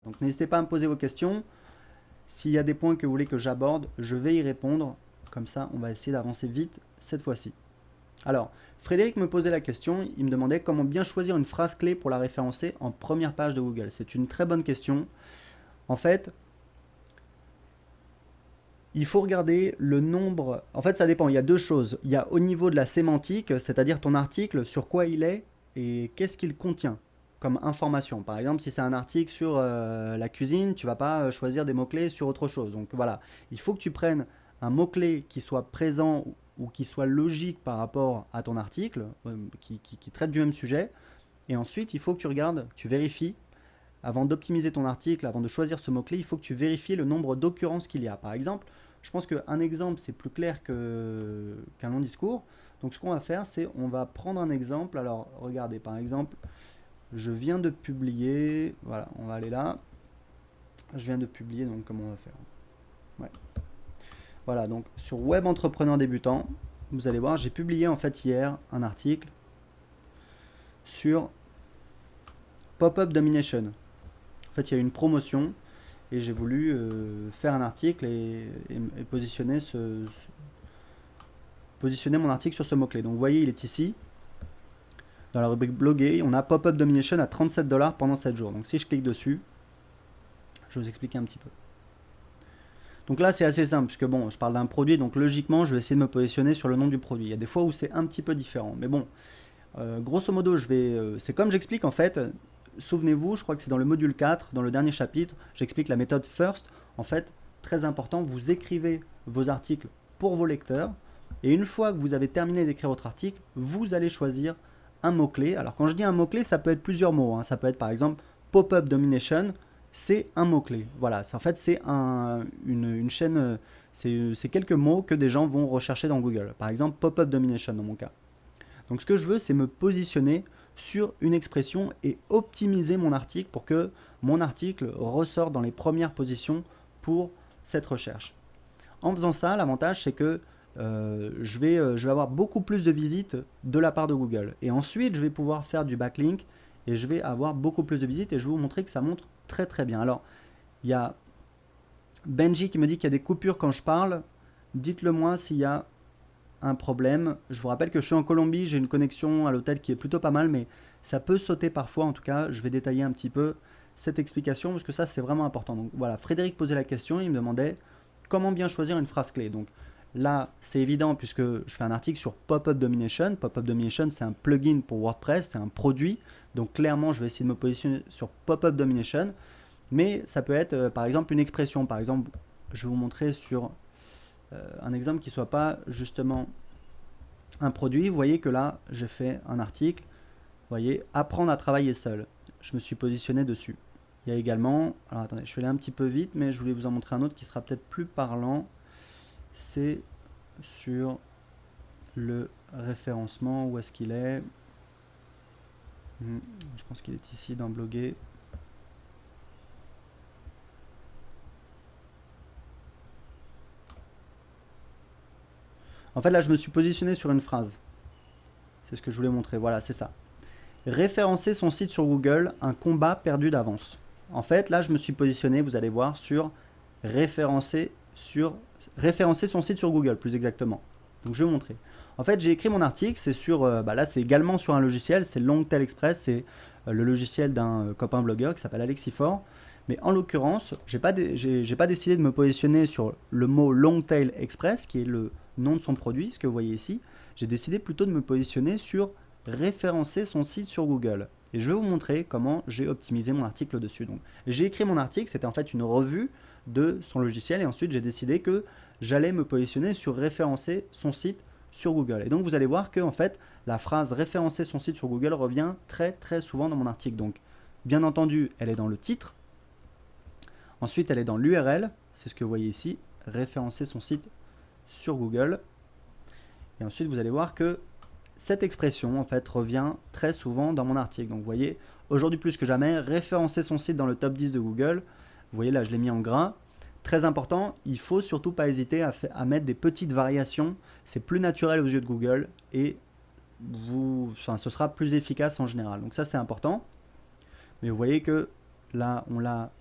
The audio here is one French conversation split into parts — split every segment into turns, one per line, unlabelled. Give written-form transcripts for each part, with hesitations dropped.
Donc n'hésitez pas à me poser vos questions. S'il y a des points que vous voulez que j'aborde, je vais y répondre. Comme ça, on va essayer d'avancer vite cette fois-ci. Alors, Frédéric me posait la question, il me demandait comment bien choisir une phrase clé pour la référencer en première page de Google. C'est une très bonne question. En fait, il faut regarder le nombre. En fait, ça dépend. Il y a deux choses. Il y a au niveau de la sémantique, c'est-à-dire ton article, sur quoi il est et qu'est-ce qu'il contient comme information. Par exemple, si c'est un article sur la cuisine, tu vas pas choisir des mots-clés sur autre chose. Donc voilà, il faut que tu prennes un mot-clé qui soit présent ou qui soit logique par rapport à ton article, qui traite du même sujet. Et ensuite, il faut que tu regardes, tu vérifies avant d'optimiser ton article, avant de choisir ce mot-clé, il faut que tu vérifies le nombre d'occurrences qu'il y a. Par exemple, je pense qu'un exemple, c'est plus clair qu'un long discours. Donc ce qu'on va faire, c'est on va prendre un exemple. Alors regardez, par exemple, je viens de publier, voilà, on va aller là. Je viens de publier, donc comment on va faire? Ouais. Voilà, donc sur Web Entrepreneur Débutant, vous allez voir, j'ai publié en fait hier un article sur Pop-up Domination. En fait, il y a eu une promotion et j'ai voulu faire un article et positionner mon article sur ce mot-clé. Donc vous voyez, il est ici. Dans la rubrique bloguer, on a Pop-up Domination à 37 $ pendant 7 jours. Donc si je clique dessus, je vais vous expliquer un petit peu. Donc là, c'est assez simple, puisque bon, je parle d'un produit, donc logiquement, je vais essayer de me positionner sur le nom du produit. Il y a des fois où c'est un petit peu différent. Mais bon, grosso modo, c'est comme j'explique en fait. Souvenez-vous, je crois que c'est dans le module 4, dans le dernier chapitre, j'explique la méthode FIRST. En fait, très important, vous écrivez vos articles pour vos lecteurs. Et une fois que vous avez terminé d'écrire votre article, vous allez choisir un mot-clé. Alors quand je dis un mot-clé, ça peut être plusieurs mots, hein. Ça peut être par exemple Pop-up Domination, c'est un mot-clé. Voilà, en fait c'est une chaîne, c'est quelques mots que des gens vont rechercher dans Google. Par exemple Pop-up Domination dans mon cas. Donc ce que je veux, c'est me positionner sur une expression et optimiser mon article pour que mon article ressorte dans les premières positions pour cette recherche. En faisant ça, l'avantage c'est que je vais avoir beaucoup plus de visites de la part de Google. Et ensuite, je vais pouvoir faire du backlink et je vais avoir beaucoup plus de visites et je vais vous montrer que ça montre très très bien. Alors, il y a Benji qui me dit qu'il y a des coupures quand je parle. Dites-le moi s'il y a un problème. Je vous rappelle que je suis en Colombie, j'ai une connexion à l'hôtel qui est plutôt pas mal, mais ça peut sauter parfois. En tout cas, je vais détailler un petit peu cette explication parce que ça, c'est vraiment important. Donc voilà, Frédéric posait la question, il me demandait comment bien choisir une phrase clé. Donc là, c'est évident puisque je fais un article sur Pop-up Domination. Pop-up Domination, c'est un plugin pour WordPress, c'est un produit. Donc clairement, je vais essayer de me positionner sur Pop-up Domination. Mais ça peut être, par exemple, une expression. Par exemple, je vais vous montrer sur un exemple qui ne soit pas justement un produit. Vous voyez que là, j'ai fait un article. Vous voyez, apprendre à travailler seul. Je me suis positionné dessus. Il y a également, alors attendez, je vais aller un petit peu vite, mais je voulais vous en montrer un autre qui sera peut-être plus parlant. C'est sur le référencement. Où est-ce qu'il est, Je pense qu'il est ici dans Bloguer. En fait, là, je me suis positionné sur une phrase. C'est ce que je voulais montrer. Voilà, c'est ça. Référencer son site sur Google, un combat perdu d'avance. En fait, là, je me suis positionné, vous allez voir, sur référencer, référencer son site sur Google, plus exactement. Donc, je vais vous montrer. En fait, j'ai écrit mon article, c'est sur, là, c'est également sur un logiciel, c'est Longtail Express, c'est le logiciel d'un copain blogueur qui s'appelle Alexifort. Mais en l'occurrence, j'ai pas décidé de me positionner sur le mot Longtail Express, qui est le nom de son produit, ce que vous voyez ici. J'ai décidé plutôt de me positionner sur référencer son site sur Google. Et je vais vous montrer comment j'ai optimisé mon article dessus. Donc, j'ai écrit mon article, c'était en fait une revue de son logiciel, et ensuite j'ai décidé que j'allais me positionner sur référencer son site sur Google. Et donc vous allez voir que en fait, la phrase référencer son site sur Google revient très très souvent dans mon article. Donc, bien entendu, elle est dans le titre. Ensuite, elle est dans l'URL, c'est ce que vous voyez ici, référencer son site sur Google. Et ensuite, vous allez voir que cette expression en fait revient très souvent dans mon article. Donc vous voyez, aujourd'hui plus que jamais, référencer son site dans le top 10 de Google. Vous voyez là, je l'ai mis en gras. Très important, il ne faut surtout pas hésiter à mettre des petites variations. C'est plus naturel aux yeux de Google et ce sera plus efficace en général. Donc ça, c'est important. Mais vous voyez que là, on l'a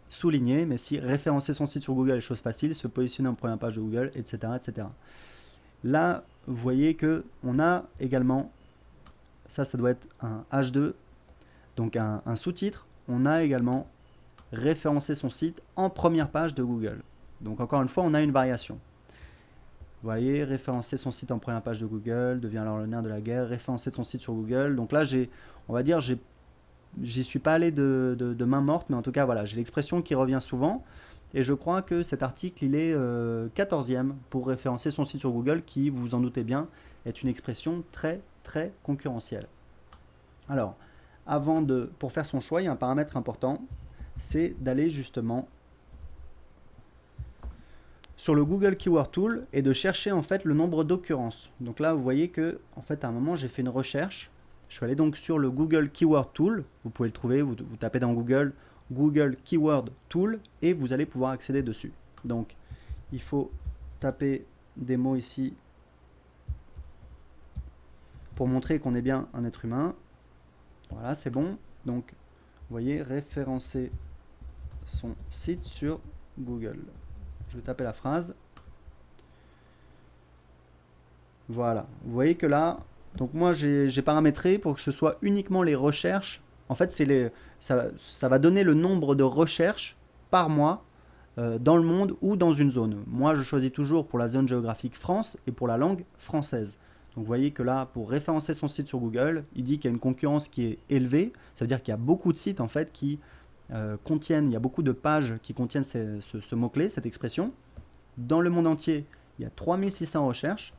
souligné, mais si référencer son site sur Google est chose facile, se positionner en première page de Google, etc., etc. Là, vous voyez que on a également, ça doit être un H2, donc un sous-titre. On a également référencer son site en première page de Google. Donc encore une fois, on a une variation. Vous voyez, référencer son site en première page de Google, devient alors le nerf de la guerre, référencer son site sur Google. Donc là, on va dire, j'y suis pas allé de main morte, mais en tout cas, voilà, j'ai l'expression qui revient souvent. Et je crois que cet article, il est 14e pour référencer son site sur Google, qui, vous vous en doutez bien, est une expression très, très concurrentielle. Alors, pour faire son choix, il y a un paramètre important, c'est d'aller justement sur le Google Keyword Tool et de chercher en fait le nombre d'occurrences. Donc là, vous voyez que en fait à un moment j'ai fait une recherche. Je suis allé donc sur le Google Keyword Tool. Vous pouvez le trouver. Vous tapez dans Google Google Keyword Tool et vous allez pouvoir accéder dessus. Donc il faut taper des mots ici pour montrer qu'on est bien un être humain. Voilà, c'est bon. Donc vous voyez, référencer son site sur Google. Je vais taper la phrase. Voilà. Vous voyez que là, donc moi j'ai paramétré pour que ce soit uniquement les recherches. En fait, ça va donner le nombre de recherches par mois dans le monde ou dans une zone. Moi, je choisis toujours pour la zone géographique France et pour la langue française. Donc vous voyez que là, pour référencer son site sur Google, il dit qu'il y a une concurrence qui est élevée. Ça veut dire qu'il y a beaucoup de sites en fait qui contiennent, il y a beaucoup de pages qui contiennent ce mot-clé, cette expression. Dans le monde entier, il y a 3600 recherches.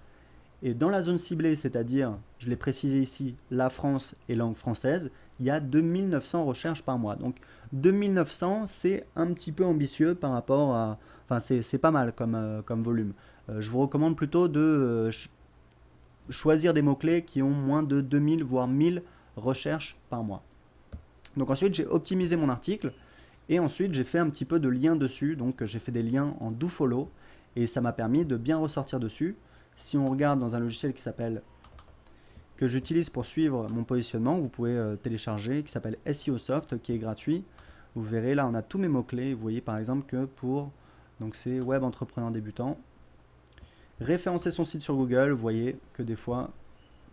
Et dans la zone ciblée, c'est-à-dire, je l'ai précisé ici, la France et langue française, il y a 2900 recherches par mois. Donc 2900, c'est un petit peu ambitieux par rapport à... Enfin, c'est pas mal comme volume. Je vous recommande plutôt de choisir des mots-clés qui ont moins de 2000 voire 1000 recherches par mois. Donc ensuite, j'ai optimisé mon article et ensuite, j'ai fait un petit peu de liens dessus. Donc j'ai fait des liens en dofollow et ça m'a permis de bien ressortir dessus. Si on regarde dans un logiciel qui s'appelle, que j'utilise pour suivre mon positionnement, vous pouvez télécharger, qui s'appelle SEO Soft, qui est gratuit. Vous verrez, là on a tous mes mots-clés. Vous voyez par exemple que pour, donc c'est web entrepreneur débutant, référencer son site sur Google, vous voyez que des fois,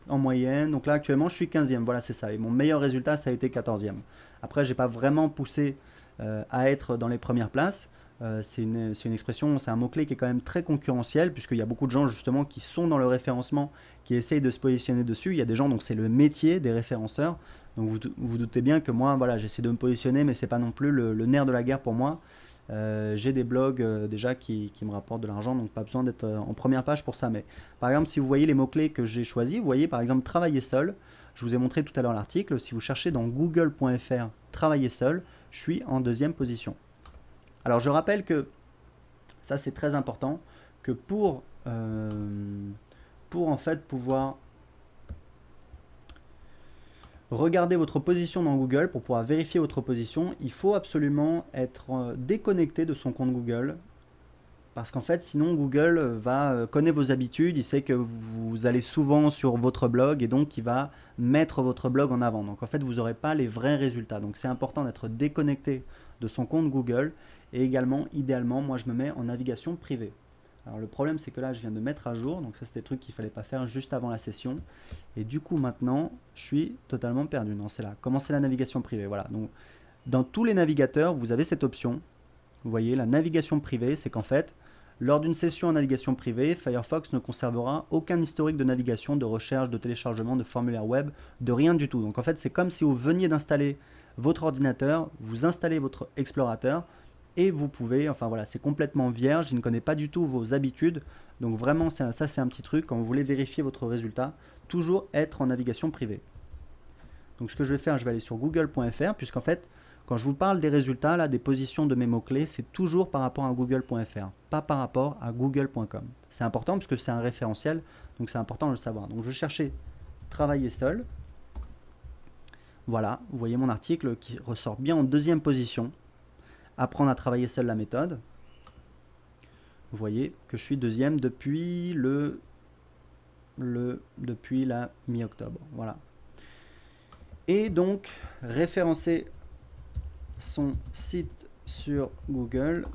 en moyenne, donc là actuellement je suis 15e, voilà c'est ça. Et mon meilleur résultat ça a été 14e. Après j'ai pas vraiment poussé à être dans les premières places. C'est une expression, c'est un mot-clé qui est quand même très concurrentiel, puisqu'il y a beaucoup de gens justement qui sont dans le référencement, qui essayent de se positionner dessus. Il y a des gens, donc c'est le métier des référenceurs. Donc vous doutez bien que moi, voilà, j'essaie de me positionner, mais c'est pas non plus le nerf de la guerre pour moi. J'ai des blogs déjà qui me rapportent de l'argent, donc pas besoin d'être en première page pour ça. Mais par exemple, si vous voyez les mots-clés que j'ai choisis, vous voyez par exemple travailler seul. Je vous ai montré tout à l'heure l'article. Si vous cherchez dans google.fr travailler seul, je suis en 2e position. Alors je rappelle que, ça c'est très important, que pour en fait pouvoir regarder votre position dans Google, pour pouvoir vérifier votre position, il faut absolument être déconnecté de son compte Google. Parce qu'en fait, sinon Google connaît vos habitudes, il sait que vous allez souvent sur votre blog et donc il va mettre votre blog en avant. Donc en fait, vous n'aurez pas les vrais résultats. Donc c'est important d'être déconnecté de son compte Google et également, idéalement, moi je me mets en navigation privée. Alors le problème c'est que là je viens de mettre à jour, donc ça c'est des trucs qu'il ne fallait pas faire juste avant la session. Et du coup maintenant, je suis totalement perdu. Non, c'est là, commencer la navigation privée. Voilà, donc dans tous les navigateurs, vous avez cette option. Vous voyez, la navigation privée, c'est qu'en fait, lors d'une session en navigation privée, Firefox ne conservera aucun historique de navigation, de recherche, de téléchargement, de formulaire web, de rien du tout. Donc en fait, c'est comme si vous veniez d'installer votre ordinateur, vous installez votre explorateur et vous pouvez, enfin voilà, c'est complètement vierge, il ne connaît pas du tout vos habitudes. Donc vraiment, ça c'est un petit truc, quand vous voulez vérifier votre résultat, toujours être en navigation privée. Donc ce que je vais faire, je vais aller sur google.fr, puisqu'en fait, quand je vous parle des résultats, là, des positions de mes mots-clés, c'est toujours par rapport à google.fr, pas par rapport à google.com. C'est important parce que c'est un référentiel, donc c'est important de le savoir. Donc je vais chercher travailler seul. Voilà, vous voyez mon article qui ressort bien en 2e position. Apprendre à travailler seul la méthode. Vous voyez que je suis 2e depuis depuis la mi-octobre. Voilà. Et donc, référencer son site sur Google.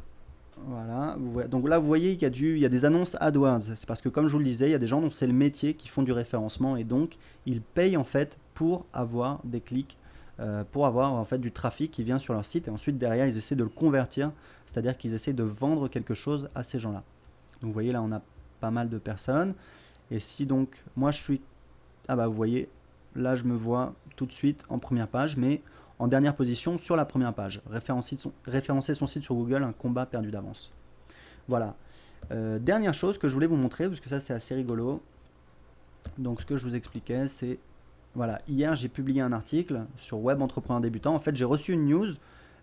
Voilà, donc là vous voyez il y a des annonces AdWords. C'est parce que comme je vous le disais, il y a des gens dont c'est le métier qui font du référencement et donc ils payent en fait pour avoir des clics, pour avoir en fait du trafic qui vient sur leur site et ensuite derrière ils essaient de le convertir, c'est-à-dire qu'ils essaient de vendre quelque chose à ces gens-là. Donc vous voyez là on a pas mal de personnes et si donc moi je suis, ah bah vous voyez, là je me vois tout de suite en première page mais en dernière position sur la première page. Référencer son site sur Google, un combat perdu d'avance. Voilà. Dernière chose que je voulais vous montrer, parce que ça c'est assez rigolo. Donc ce que je vous expliquais, c'est... Voilà, hier j'ai publié un article sur Web Entrepreneur Débutant. En fait j'ai reçu une news,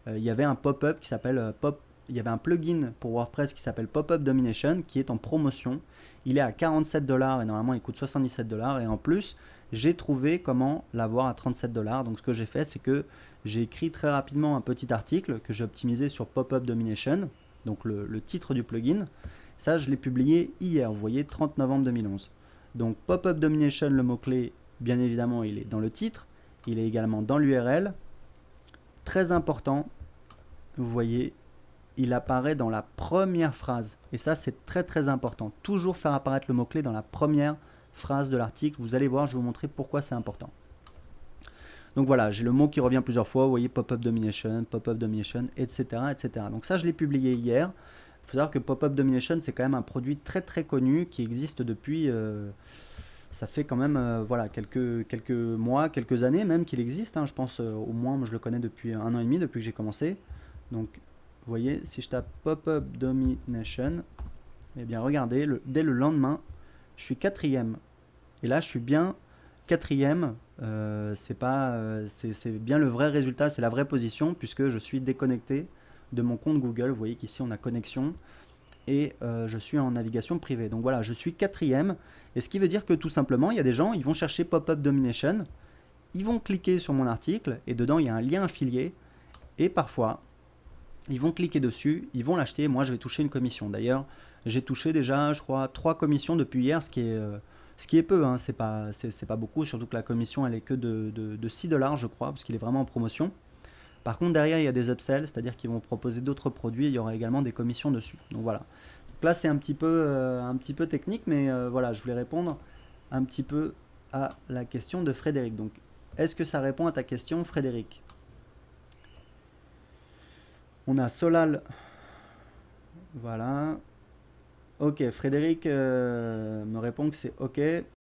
il y avait un pop-up qui s'appelle Pop... Il y avait un plugin pour WordPress qui s'appelle Pop-up Domination qui est en promotion. Il est à 47 dollars et normalement il coûte 77 dollars. Et en plus, j'ai trouvé comment l'avoir à 37 dollars. Donc ce que j'ai fait, c'est que j'ai écrit très rapidement un petit article que j'ai optimisé sur Pop-up Domination, donc le titre du plugin. Ça, je l'ai publié hier, vous voyez, 30 novembre 2011. Donc Pop-up Domination, le mot-clé, bien évidemment, il est dans le titre. Il est également dans l'URL. Très important, vous voyez, il apparaît dans la première phrase. Et ça, c'est très très important. Toujours faire apparaître le mot-clé dans la première phrase de l'article. Vous allez voir, je vais vous montrer pourquoi c'est important. Donc voilà, j'ai le mot qui revient plusieurs fois. Vous voyez, pop-up domination, etc., etc. Donc ça, je l'ai publié hier. Il faut savoir que Pop-up Domination, c'est quand même un produit très très connu qui existe depuis... ça fait quand même voilà, quelques mois, quelques années même qu'il existe. Hein. Je pense au moins, moi je le connais depuis 1 an et demi, depuis que j'ai commencé. Donc vous voyez, si je tape Pop-up Domination, eh bien regardez, dès le lendemain, je suis quatrième. Et là, je suis bien quatrième. C'est pas, c'est bien le vrai résultat, c'est la vraie position, puisque je suis déconnecté de mon compte Google. Vous voyez qu'ici, on a connexion. Et je suis en navigation privée. Donc voilà, je suis quatrième. Et ce qui veut dire que tout simplement, il y a des gens, ils vont chercher Pop-up Domination, ils vont cliquer sur mon article, et dedans, il y a un lien affilié. Et parfois, ils vont cliquer dessus, ils vont l'acheter, moi je vais toucher une commission. D'ailleurs, j'ai touché déjà, je crois, 3 commissions depuis hier, ce qui est peu, hein, c'est pas beaucoup, surtout que la commission elle est que de 6 dollars, je crois, parce qu'il est vraiment en promotion. Par contre, derrière, il y a des upsells, c'est-à-dire qu'ils vont proposer d'autres produits, et il y aura également des commissions dessus. Donc voilà. Donc là, c'est un petit peu technique, mais voilà, je voulais répondre un petit peu à la question de Frédéric. Donc, est-ce que ça répond à ta question, Frédéric? On a Solal. Voilà. Ok, Frédéric me répond que c'est ok.